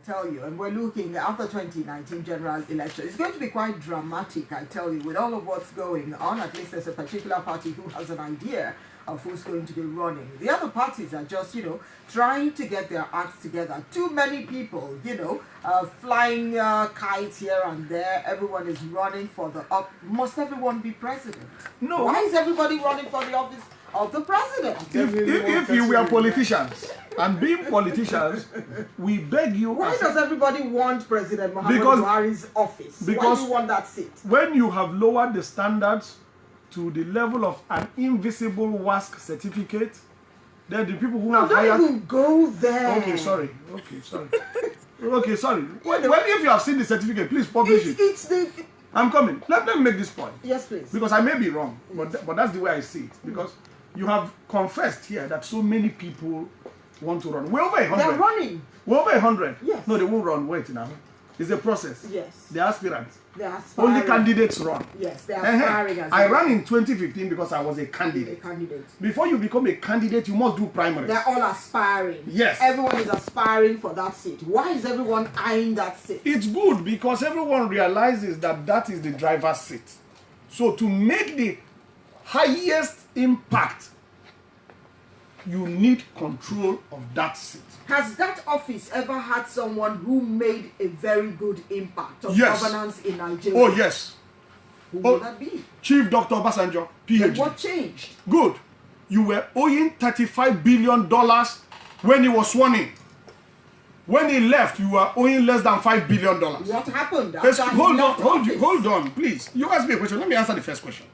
tell you. And we're looking after 2019 general election. It's going to be quite dramatic, I tell you, with all of what's going on. At least there's a particular party who has an idea of who's going to be running. The other parties are just, trying to get their acts together. Too many people, flying kites here and there. Everyone is running for the up. Must everyone be president? No. Why is everybody running for the office of the president? If you were politicians, and being politicians, we beg you. Why does everybody want President Muhammadu Buhari's office? Why do you want that seat? When you have lowered the standards to the level of an invisible WASC certificate, then the people who have hired... Don't even go there. Okay, sorry. Okay, sorry. Well, if you have seen the certificate, please publish it. I'm coming. Let me make this point. Yes, please. Because I may be wrong, but that's the way I see it. Because you have confessed here that so many people want to run. We're over 100. They're running. We're over 100. Yes. No, they won't run. Wait now. It's a process. Yes. The aspirants. They are aspiring. Only candidates run. Yes, they are aspiring as I ran in 2015 because I was a candidate. Before you become a candidate, you must do primaries. They're all aspiring. Yes. Everyone is aspiring for that seat. Why is everyone eyeing that seat? It's good because everyone realizes that that is the driver's seat. So to make the highest impact, you need control of that seat. Has that office ever had someone who made a very good impact on Yes. governance in Nigeria? Oh, yes. Who would that be? Chief Dr. Obasanjo, PhD. Then what changed? Good. You were owing $35 billion when he was sworn in. When he left, you were owing less than $5 billion. What happened? Hold on, please. You asked me a question. Let me answer the first question.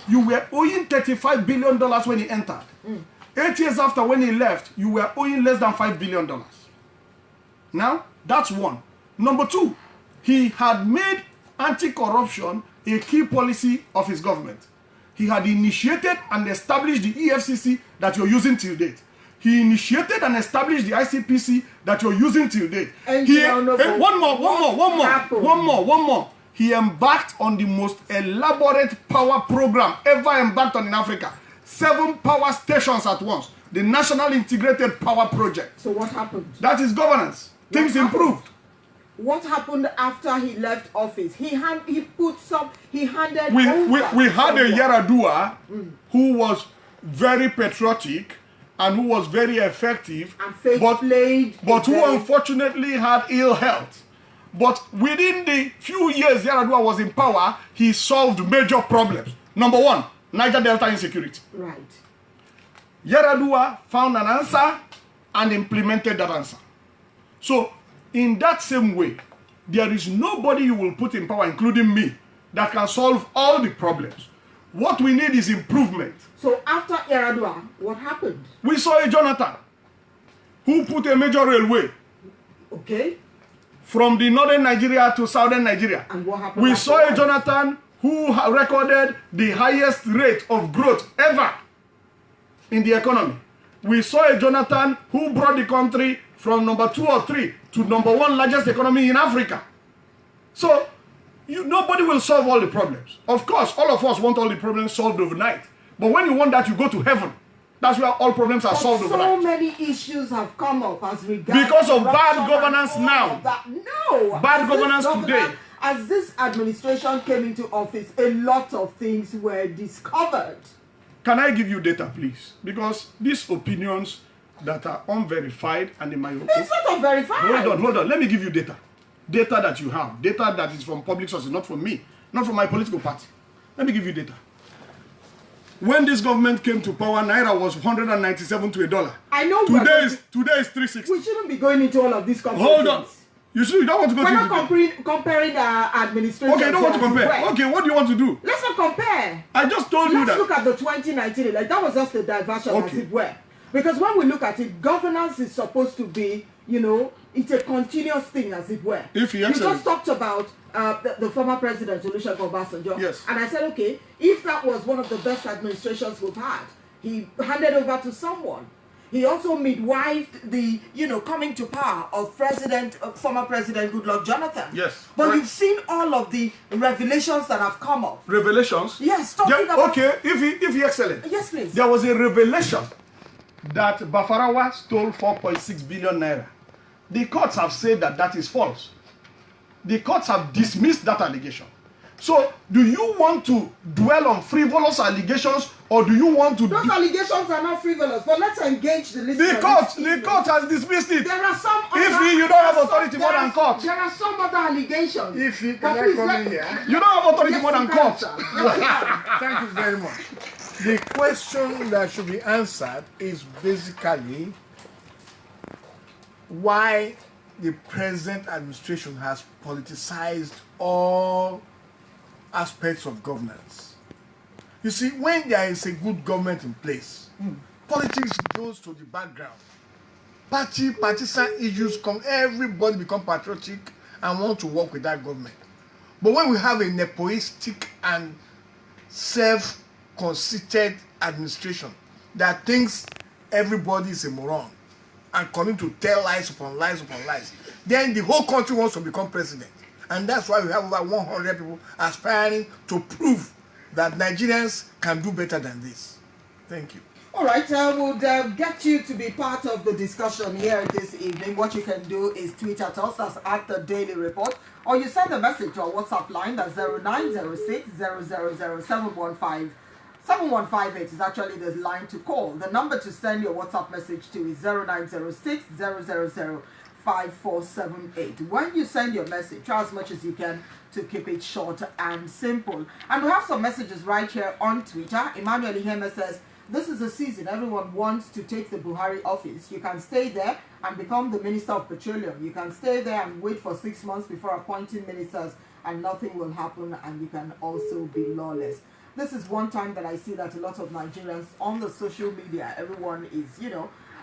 You were owing $35 billion when he entered. 8 years after when he left, you were owing less than $5 billion. Now, that's one. Number two, he had made anti-corruption a key policy of his government. He had initiated and established the EFCC that you're using till date. He initiated and established the ICPC that you're using till date. One more. He embarked on the most elaborate power program ever embarked on in Africa. 7 power stations at once. The National Integrated Power Project. So what happened? That is governance. Things improved. What happened after he left office? We had a Yaradua who was very patriotic and who was very effective, but who unfortunately had ill health. But within the few years Yaradua was in power, he solved major problems. Number one, Niger Delta insecurity. Right. Yaradua found an answer and implemented that answer. So, in that same way, there is nobody you will put in power, including me, that can solve all the problems. What we need is improvement. So, after Yaradua, what happened? We saw a Jonathan who put a major railway. Okay. From the northern Nigeria to southern Nigeria. And what happened? We saw a Jonathan who recorded the highest rate of growth ever in the economy. We saw a Jonathan who brought the country from number 2 or 3 to number 1 largest economy in Africa. So, nobody will solve all the problems. Of course, all of us want all the problems solved overnight. But when you want that, you go to heaven. That's where all problems are solved overnight. So many issues have come up as regards because of bad governance now. No. Bad governance today. As this administration came into office, a lot of things were discovered. Can I give you data, please? Because these opinions that are unverified and in my opinion... It's not unverified. Hold on. Let me give you data. Data that you have. Data that is from public sources, not from me. Not from my political party. Let me give you data. When this government came to power, Naira was 197 to $1. I know. Today is 360. We shouldn't be going into all of these comparisons. Hold on. You don't want to go We're not comparing administration. Okay, you don't want to compare. Okay, what do you want to do? Let's not compare. I just told you that. Let's look at the 2019 election. That was just a diversion, as it were. Because when we look at it, governance is supposed to be, it's a continuous thing, as it were. You just talked about the former president, Olusegun Obasanjo. Yes. And I said, okay, if that was one of the best administrations we've had, he handed over to someone. He also midwifed the, coming to power of former President Goodluck Jonathan. Yes. But you've seen all of the revelations that have come up. Revelations? Yes. About... Okay, if you're excellent. Yes, please. There was a revelation that Bafarawa stole 4.6 billion naira The courts have said that that is false. The courts have dismissed that allegation. So, do you want to dwell on frivolous allegations, or do you want to... Those allegations are not frivolous, but let's engage the listener. The court has dismissed it. There are some you don't have authority more than court. There are some other allegations. If you can I come in here? You don't have authority more than court. Thank you very much. The question that should be answered is basically why the present administration has politicized all aspects of governance. You see, when there is a good government in place, politics goes to the background. Partisan issues come, everybody become patriotic and want to work with that government. But when we have a nepotistic and self-conceited administration that thinks everybody is a moron and coming to tell lies upon lies upon lies, then the whole country wants to become president. And that's why we have over 100 people aspiring to prove that Nigerians can do better than this. Thank you. All right, we'll get you to be part of the discussion here this evening. What you can do is tweet at us, that's at the Daily Report, or you send a message to our WhatsApp line, that's 0906 000 7158 is actually the line to call. The number to send your WhatsApp message to is 0906 000 5478. When you send your message, try as much as you can to keep it short and simple. And we have some messages right here on Twitter. Emmanuel Iheme says, this is the season everyone wants to take the Buhari office. You can stay there and become the Minister of Petroleum. You can stay there and wait for 6 months before appointing ministers and nothing will happen, and you can also be lawless. This is one time that I see that a lot of Nigerians on the social media, everyone is,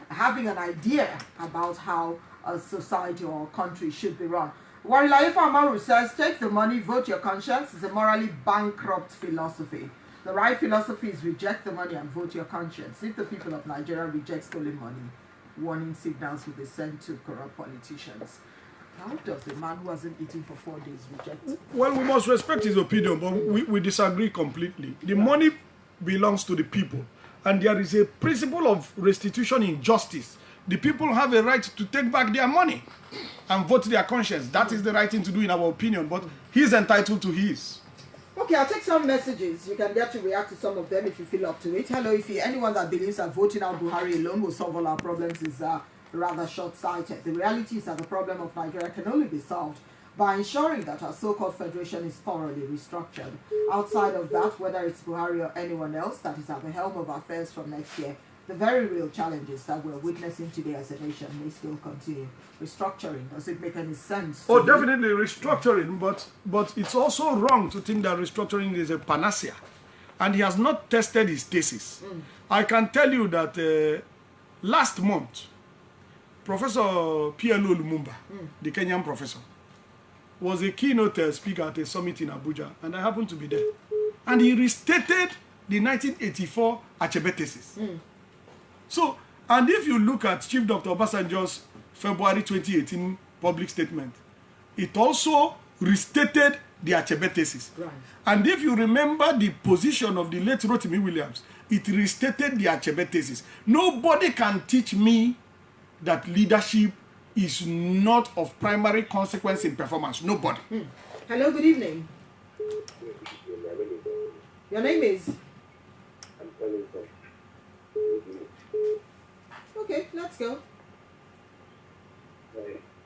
having an idea about how a society or country should be run. Warilaifa Amaru says, take the money, vote your conscience is a morally bankrupt philosophy. The right philosophy is reject the money and vote your conscience. If the people of Nigeria reject stolen money, warning signals will be sent to corrupt politicians. How does a man who hasn't eaten for 4 days reject? Well, we must respect his opinion, but we disagree completely. The money belongs to the people, and there is a principle of restitution in justice. The people have a right to take back their money and vote their conscience. That is the right thing to do in our opinion, but he's entitled to his. Okay, I'll take some messages. You can get to react to some of them if you feel up to it. Hello, if anyone that believes that voting out Buhari alone will solve all our problems is rather short-sighted. The reality is that the problem of Nigeria can only be solved by ensuring that our so-called federation is thoroughly restructured. Outside of that, whether it's Buhari or anyone else that is at the helm of affairs from next year, the very real challenges that we're witnessing today as a nation may still continue. Restructuring, does it make any sense? Oh, definitely restructuring, but it's also wrong to think that restructuring is a panacea. And he has not tested his thesis. I can tell you that last month, Professor P.L.O. Lumumba, the Kenyan professor, was a keynote speaker at a summit in Abuja, and I happened to be there. And he restated the 1984 Achebe thesis. So, and if you look at Chief Dr. Obasanjo's February 2018 public statement, it also restated the Achebe thesis. Right. And if you remember the position of the late Rotimi Williams, it restated the Achebe thesis. Nobody can teach me that leadership is not of primary consequence in performance. Nobody. Hello, good evening. Your name is? Okay, let's go.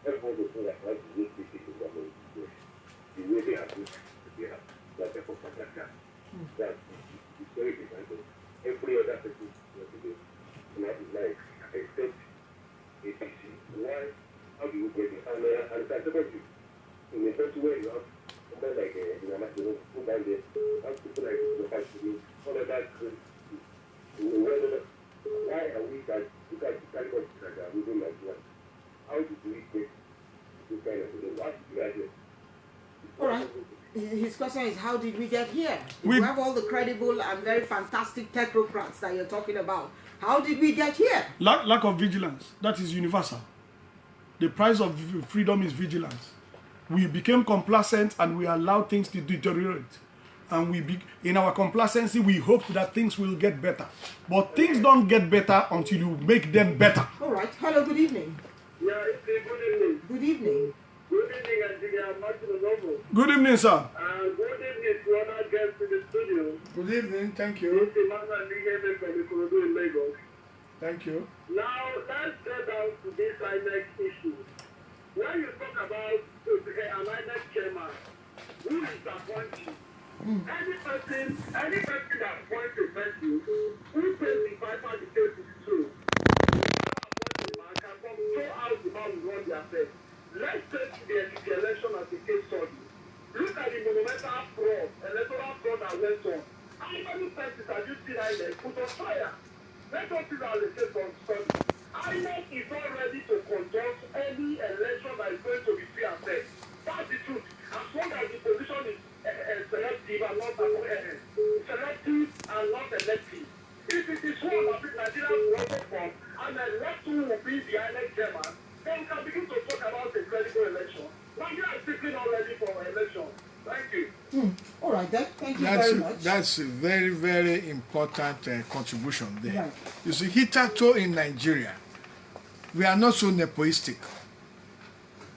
Every other person except APC. Why? How do you get it? And I support you. In the first way, you have somebody like who down there, have people like all of that. Why are we that you guys carry on like that within Nigeria? How do we get this kind of thing? What do you guys do? All right. His question is, how did we get here? We have all the credible and very fantastic technocrats that you're talking about. How did we get here? Lack of vigilance. That is universal. The price of freedom is vigilance. We became complacent and we allowed things to deteriorate. And in our complacency, we hoped that things will get better. But things don't get better until you make them better. All right. Hello, good evening. Yeah, it's a good evening. Good evening. Good evening, Nigeria. Martin Onovo. Good evening, sir. Good evening to other guests in the studio. Good evening. Thank you. It's Emmanuel Nigebe from Ikorodu in Lagos. Thank you. Now, let's get down to this INEC issue. When you talk about an INEC chairman, who is appointing? Any person that appoints a person who testifies for the case is true. Can come show how the man will run their affairs. Let's take the election as a case study. Look at the monumental fraud, electoral fraud that went on. How many persons have you seen INEC put on fire? Let us see that as a case study. INEC is not ready to conduct any election that is going to be free and fair. That's the truth. As long as the position is selective and not selective and not elective. If it is one of the Nigerians voted for and the next one will be the INEC chairman, then we can begin to talk about a credible election. Nigeria is simply not ready for election. Thank you. All right, then. Thank you very much. That's a very, very important contribution there. Right. You see, hitherto in Nigeria, we are not so nepoistic.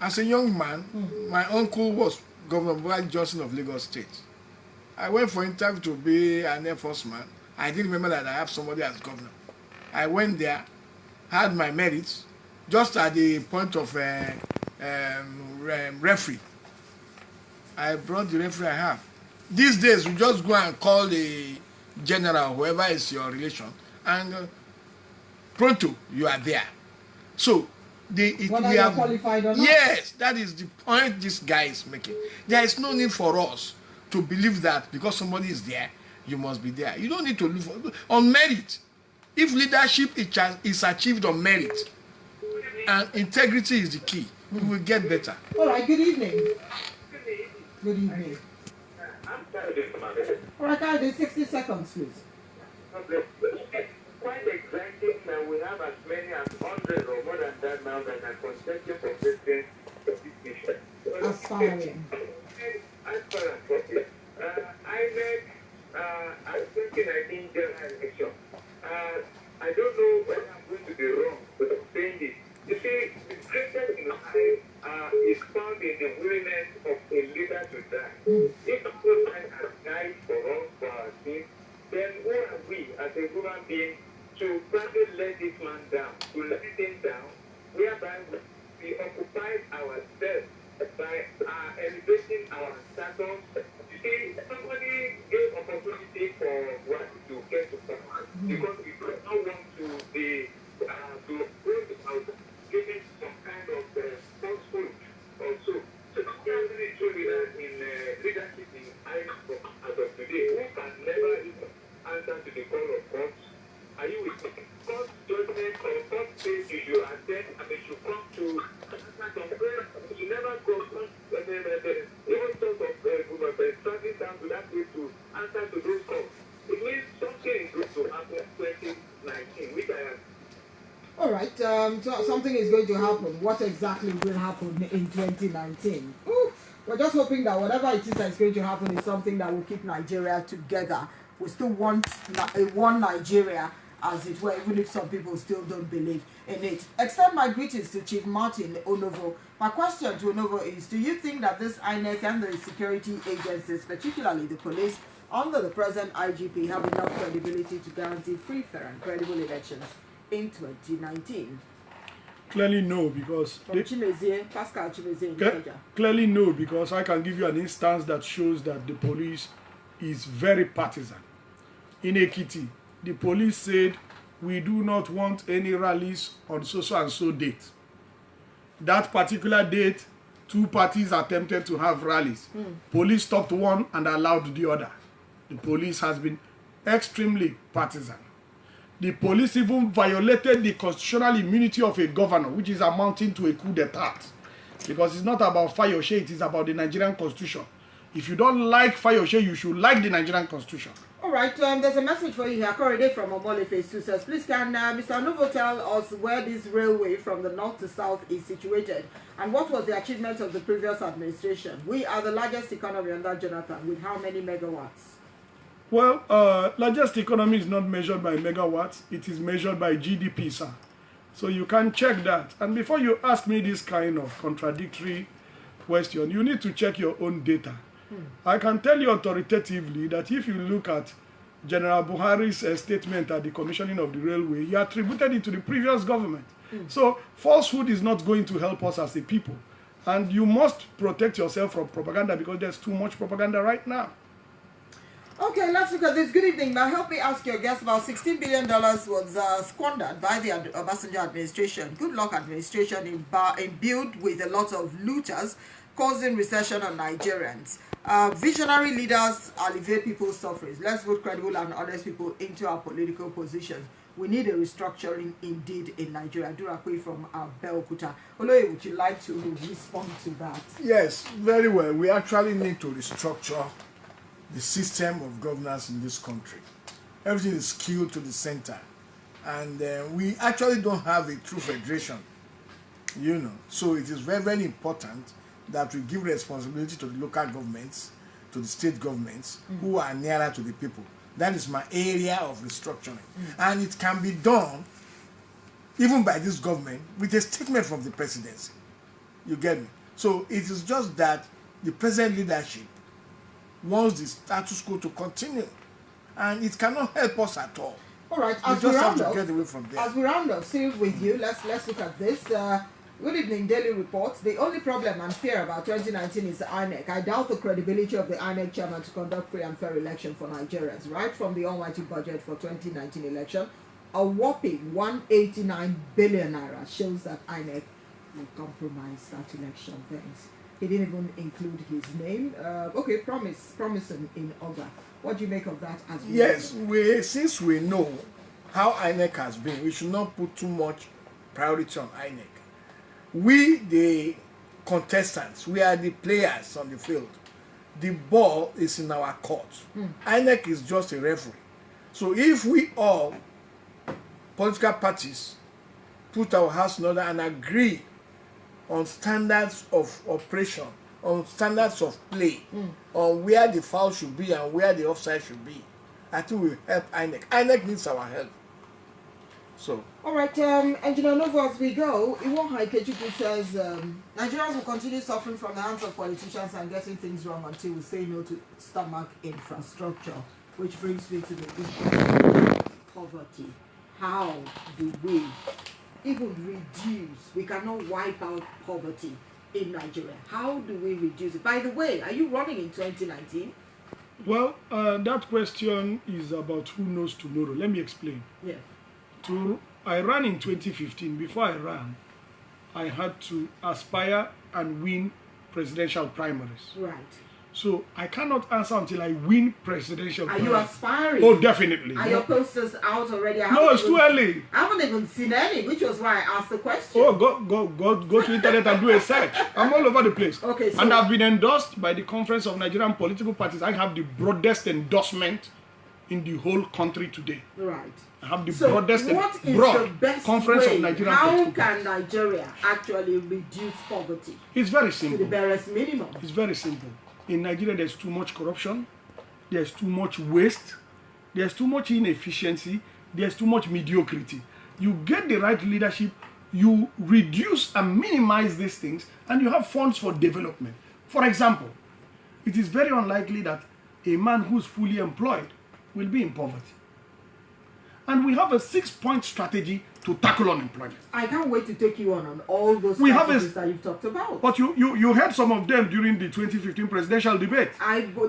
As a young man, my uncle was Governor Brian Johnson of Lagos State. I went for interview to be an Air Force man. I didn't remember that I have somebody as governor. I went there, had my merits, just at the point of referee. I brought the referee I have. These days, you just go and call the general, whoever is your relation, and pronto, you are there. So, Whether you're qualified or not. Yes, that is the point this guy is making. There is no need for us to believe that because somebody is there, you must be there. You don't need to look for on merit. If leadership is achieved on merit, and integrity is the key, we will get better. All right, good evening. Good evening. All right, guys, 60 seconds, please. Quite exciting that we have as many as 100 or more than that now that are contesting for president of this nation. Aspiring. INEC, I'm thinking I think general election. I don't know whether I'm going to be wrong, but I'm saying this. You see, the greatest in life is found in the willingness of a leader to die. If a person has died for us, for our sins, then who are we as a human being to probably let this man down, to let him down, whereby we occupy ourselves by elevating our status. You see, somebody gave opportunity for what to get to power because we do not want to be to bring out giving some kind of falsehood also. So we are really true leader in leadership in Ireland as of today who can never even answer to the call of God. Are you with me? God's judgment or God's faith you should attend and they should come to answer some prayer. You should never go even sort of traveling down to that place to answer to those calls. It means something is going to happen in 2019, which I am. All right, so something is going to happen. What exactly will happen in 2019? Ooh, we're just hoping that whatever it is that's going to happen is something that will keep Nigeria together. We still want one Nigeria, as it were, even if some people still don't believe in it. Extend my greetings to Chief Martin Onovo. My question to Onovo is, do you think that this INEC and the security agencies, particularly the police, under the present IGP, have enough credibility to guarantee free, fair and credible elections in 2019? Clearly no, because Pascal Chimezie. Clearly no, because I can give you an instance that shows that the police is very partisan. In Ekiti, the police said, we do not want any rallies on so and so date. That particular date, two parties attempted to have rallies. Police stopped one and allowed the other. The police has been extremely partisan. The police even violated the constitutional immunity of a governor, which is amounting to a coup d'etat. Because it's not about Fayose, it is about the Nigerian constitution. If you don't like Fayose, you should like the Nigerian constitution. All right, there's a message for you here. Korede from Omole Phase 2 says, please can Mr. Onovo tell us where this railway from the north to south is situated and what was the achievement of the previous administration? We are the largest economy under Jonathan with how many megawatts? Well, largest economy is not measured by megawatts. It is measured by GDP, sir. So you can check that. And before you ask me this kind of contradictory question, you need to check your own data. I can tell you authoritatively that if you look at General Buhari's statement at the commissioning of the railway, he attributed it to the previous government. So falsehood is not going to help us as a people. And you must protect yourself from propaganda because there's too much propaganda right now. Okay, let's look at this. Good evening. Now, help me ask your guest. About $16 billion was squandered by the Obasanjo administration. Good luck administration imbued with a lot of looters, causing recession on Nigerians. Visionary leaders alleviate people's sufferings. Let's put credible and honest people into our political positions. We need a restructuring indeed in Nigeria. Durakwe from Belkuta. Oloye, would you like to respond to that? Yes, very well. We actually need to restructure the system of governance in this country. Everything is skewed to the center. And we actually don't have a true federation, you know. So it is very, very important that we give responsibility to the local governments, to the state governments, who are nearer to the people. That is my area of restructuring. And it can be done even by this government with a statement from the presidency. You get me? So it is just that the present leadership wants the status quo to continue. And it cannot help us at all. All right, we just have to get away from there. As we round up, still with you, let's look at this. Good evening, Daily Reports. The only problem and fear about 2019 is the INEC. I doubt the credibility of the INEC chairman to conduct free and fair election for Nigerians. Right from the almighty budget for 2019 election, a whopping 189 billion naira shows that INEC will compromise that election. Thanks. He didn't even include his name. Okay, promising in August. What do you make of that as well? Yes, since we know how INEC has been, we should not put too much priority on INEC. We, the contestants, we are the players on the field. The ball is in our court. INEC is just a referee. So if we all, political parties, put our house in order and agree on standards of operation, on standards of play, on where the foul should be and where the offside should be, I think we will help INEC. INEC needs our help. So. All right, Engineer Novo, as we go, Iwon Haikechuku says Nigerians will continue suffering from the hands of politicians and getting things wrong until we say no to stomach infrastructure, which brings me to the issue of poverty. How do we even reduce? We cannot wipe out poverty in Nigeria. How do we reduce it? By the way, are you running in 2019? Well, that question is about who knows tomorrow. Let me explain. Yeah. I ran in 2015. Before I ran, I had to aspire and win presidential primaries. Right. So I cannot answer until I win presidential primaries. Are you aspiring? Oh, definitely. Are your posters out already? No, it's too early. I haven't even seen any, which was why I asked the question. Oh, go to internet and do a search. I'm all over the place. Okay, so, and I've been endorsed by the Conference of Nigerian Political Parties. I have the broadest endorsement in the whole country today. Right. I have the broadest what is broad the best Conference way? of Nigerian How Political can Parties. Nigeria actually reduce poverty It's very to simple. the barest minimum? It's very simple. In Nigeria, there's too much corruption, there's too much waste, there's too much inefficiency, there's too much mediocrity. You get the right leadership, you reduce and minimize these things, and you have funds for development. For example, it is very unlikely that a man who's fully employed will be in poverty. And we have a 6-point strategy to tackle unemployment. I can't wait to take you on all those strategies that you've talked about. But you heard some of them during the 2015 presidential debate.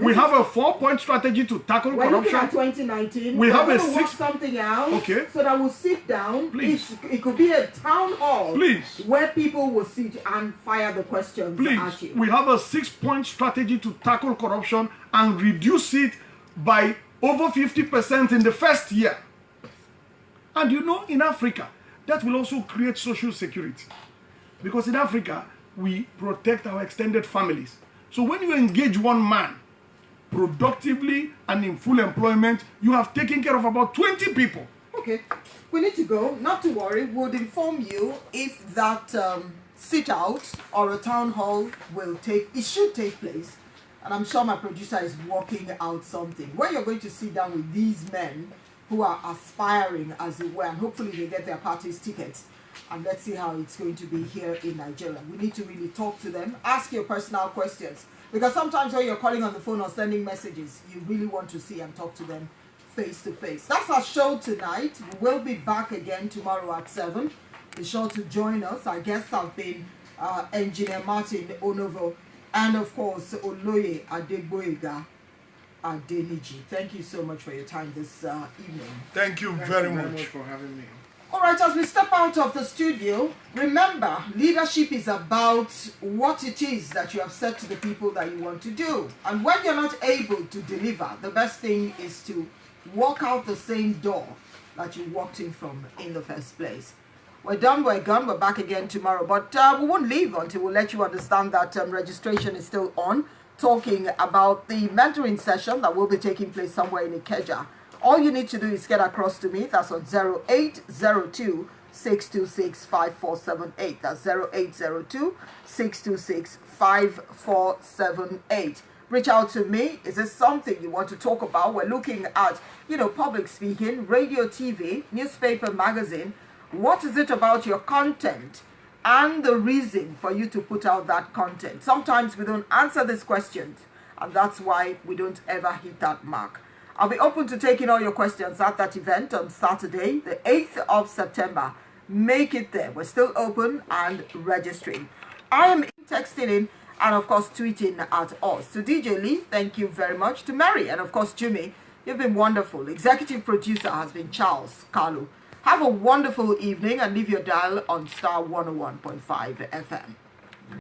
We have a 4-point strategy to tackle corruption. We're looking at 2019. We have a work something out. Okay. So that we'll sit down. Please. It could be a town hall. Please. Where people will sit and fire the questions at you. We have a 6-point strategy to tackle corruption and reduce it by over 50% in the first year. And you know, in Africa, that will also create social security. Because in Africa, we protect our extended families. So when you engage one man productively and in full employment, you have taken care of about 20 people. Okay, we need to go. Not to worry, we'll inform you if that sit out or a town hall should take place. And I'm sure my producer is working out something. When you're going to sit down with these men who are aspiring, as it were, and hopefully they get their party's tickets, And let's see how it's going to be here in Nigeria. We need to really talk to them, ask your personal questions. Because sometimes when you're calling on the phone or sending messages, you really want to see and talk to them face to face. That's our show tonight. We'll be back again tomorrow at 7. Be sure to join us. Our guests have been Engineer Martin Onovo and, of course, Oloye Adegboyega Adeniji. Thank you so much for your time this evening. Thank you very much for having me. All right, as we step out of the studio, remember, leadership is about what it is that you have said to the people that you want to do. And when you're not able to deliver, the best thing is to walk out the same door that you walked in from in the first place. We're done, we're gone, we're back again tomorrow. But we won't leave until we let you understand that registration is still on, talking about the mentoring session that will be taking place somewhere in Ikeja. All you need to do is get across to me. That's on 0802 626 5478. That's 0802 626 5478. Reach out to me. Is this something you want to talk about? We're looking at, public speaking, radio, TV, newspaper, magazine. What is it about your content and the reason for you to put out that content? Sometimes we don't answer these questions, and that's why we don't ever hit that mark. I'll be open to taking all your questions at that event on Saturday, the 8th of September. Make it there. We're still open and registering. I am texting in and, of course, tweeting at us. To DJ Lee, thank you very much. To Mary and, of course, Jimmy, you've been wonderful. Executive producer has been Charles Kalu. Have a wonderful evening and leave your dial on star 101.5 FM.